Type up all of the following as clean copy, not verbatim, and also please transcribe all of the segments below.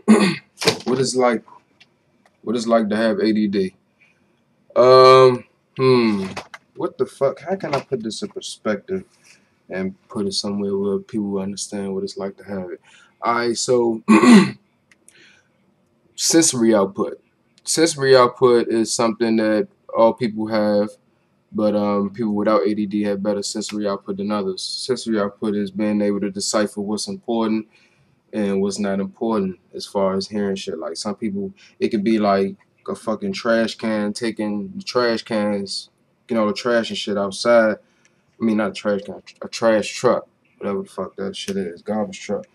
what it's like to have ADD. What the fuck? How can I put this in perspective and put it somewhere where people will understand what it's like to have it? Alright, so sensory output. Sensory output is something that all people have, but people without ADD have better sensory output than others. Sensory output is being able to decipher what's important and what's not important as far as hearing shit. Like some people, it could be like a fucking trash can, taking the trash cans, the trash and shit outside. I mean, not a trash can, a trash truck, whatever the fuck that shit is, garbage truck.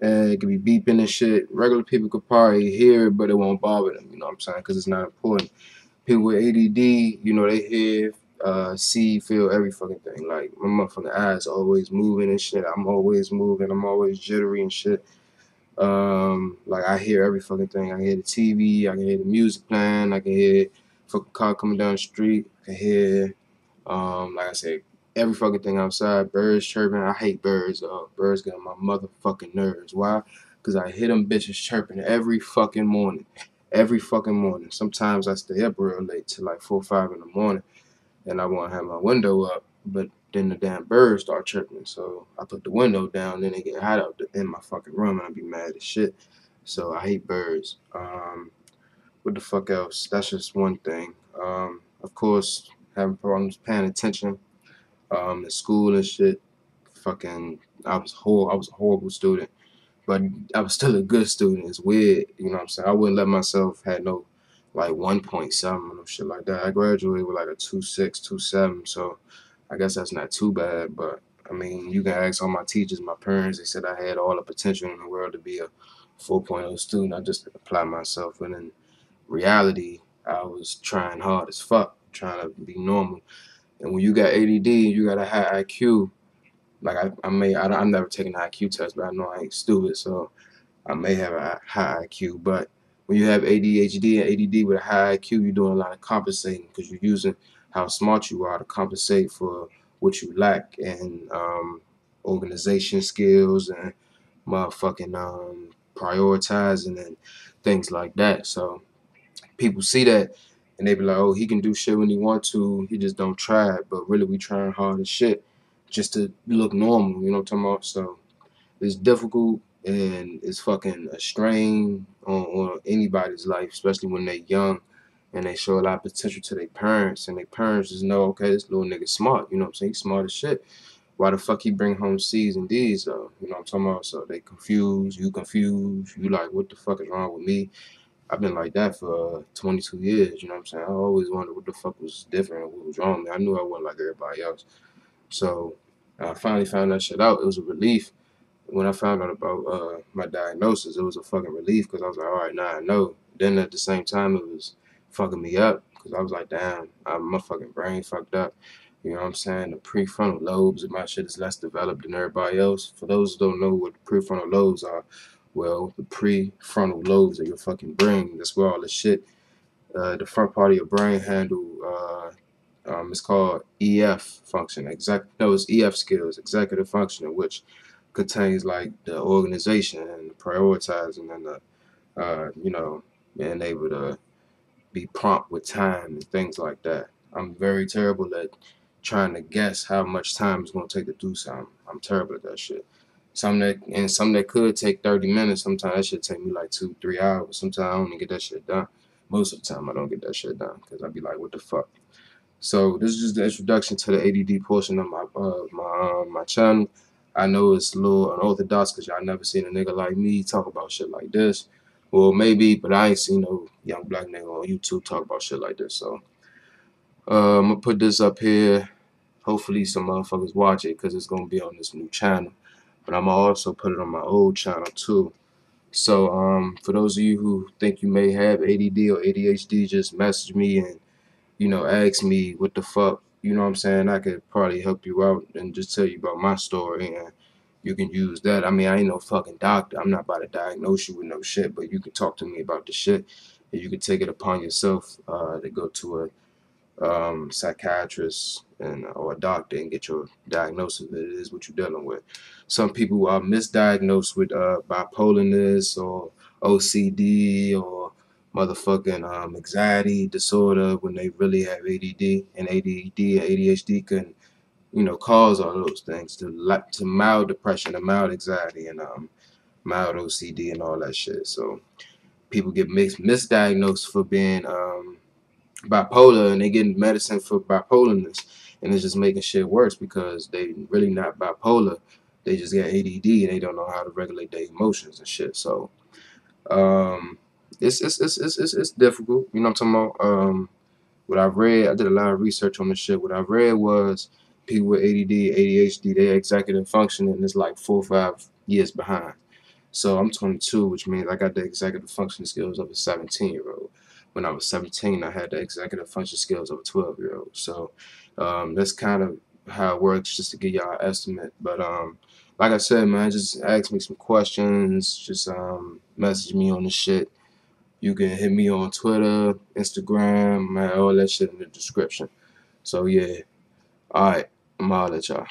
And it could be beeping and shit. Regular people could probably hear it, but it won't bother them, you know what I'm saying? Because it's not important. People with ADD, they hear, see, feel every fucking thing. Like, my motherfucking eyes always moving and shit. I'm always moving. I'm always jittery and shit. Like, I hear every fucking thing. I can hear the TV. I can hear the music playing. I can hear fucking car coming down the street. I can hear, like I said, every fucking thing outside. Birds chirping. I hate birds. Birds get on my motherfucking nerves. Why? Because I hear them bitches chirping every fucking morning. Every fucking morning. Sometimes I stay up real late till like 4 or 5 in the morning, and I want to have my window up, but then the damn birds start chirping. So I put the window down, then they get hot out in my fucking room, and I be mad as shit. So I hate birds. What the fuck else? That's just one thing. Of course, having problems paying attention. In school and shit. Fucking, I was a horrible student, but I was still a good student. It's weird, you know what I'm saying? I wouldn't let myself have no like 1.7 or shit like that. I graduated with like a 2.6, 2.7, so I guess that's not too bad. But I mean, you can ask all my teachers, my parents. They said I had all the potential in the world to be a 4.0 student. I just applied myself, and in reality, I was trying hard as fuck, trying to be normal. And when you got ADD, you got a high IQ. Like I'm never taking an IQ test, but I know I ain't stupid, so I may have a high IQ. But when you have ADHD and ADD with a high IQ, you're doing a lot of compensating because you're using how smart you are to compensate for what you lack in organization skills and motherfucking prioritizing and things like that. So people see that and they be like, oh, he can do shit when he want to, he just don't try it. But really, we trying hard as shit just to look normal, you know what I'm talking about? So it's difficult and it's fucking a strain on anybody's life, especially when they're young and they show a lot of potential to their parents, and their parents just know, okay, this little nigga smart, you know what I'm saying? He's smart as shit. Why the fuck he bring home C's and D's though? You know what I'm talking about? So they confused, you like, what the fuck is wrong with me? I've been like that for 22 years, you know what I'm saying? I always wondered what the fuck was different, what was wrong with me. I knew I wasn't like everybody else. So I finally found that shit out. It was a relief. When I found out about my diagnosis, it was a fucking relief because I was like, all right, now I know. Then at the same time, it was fucking me up because I was like, damn, my fucking brain fucked up. You know what I'm saying? The prefrontal lobes of my shit is less developed than everybody else. For those who don't know what the prefrontal lobes are, well, the prefrontal lobes of your fucking brain, that's where all the shit, the front part of your brain handle, it's called EF function. It's EF skills, executive functioning, which contains like the organization and the prioritizing and the, being able to be prompt with time and things like that. I'm very terrible at trying to guess how much time it's gonna take to do something. I'm terrible at that shit. Some that could take 30 minutes. Sometimes that shit take me like 2, 3 hours. Sometimes I don't even get that shit done. Most of the time I don't get that shit done because I be like, what the fuck. So this is just the introduction to the ADD portion of my channel. I know it's a little unorthodox because y'all never seen a nigga like me talk about shit like this. Well, maybe, but I ain't seen no young black nigga on YouTube talk about shit like this. So I'm gonna put this up here. Hopefully some motherfuckers watch it because it's gonna be on this new channel. But I'm gonna also put it on my old channel too. So for those of you who think you may have ADD or ADHD, just message me and ask me what the fuck, you know what I'm saying? I could probably help you out and just tell you about my story, and you can use that. I mean, I ain't no fucking doctor. I'm not about to diagnose you with no shit, but you can talk to me about the shit, and you can take it upon yourself to go to a psychiatrist or a doctor and get your diagnosis. It is what you're dealing with. Some people are misdiagnosed with bipolarness or OCD or motherfucking anxiety disorder when they really have ADD, and ADD and ADHD can, you know, cause all those things to mild depression and mild anxiety and mild OCD and all that shit. So people get misdiagnosed for being bipolar, and they getting medicine for bipolarness, and it's just making shit worse because they really not bipolar. They just got ADD and they don't know how to regulate their emotions and shit. So um, it's difficult. You know what I'm talking about? What I read, I did a lot of research on this shit. What I read was people with ADD, ADHD, their executive functioning is like 4 or 5 years behind. So I'm 22, which means I got the executive function skills of a 17-year-old. When I was 17, I had the executive function skills of a 12-year-old. So that's kind of how it works, just to give y'all an estimate. But like I said, man, just ask me some questions. Just message me on the shit. You can hit me on Twitter, Instagram, man, all that shit in the description. So yeah, all right, I'm out at y'all.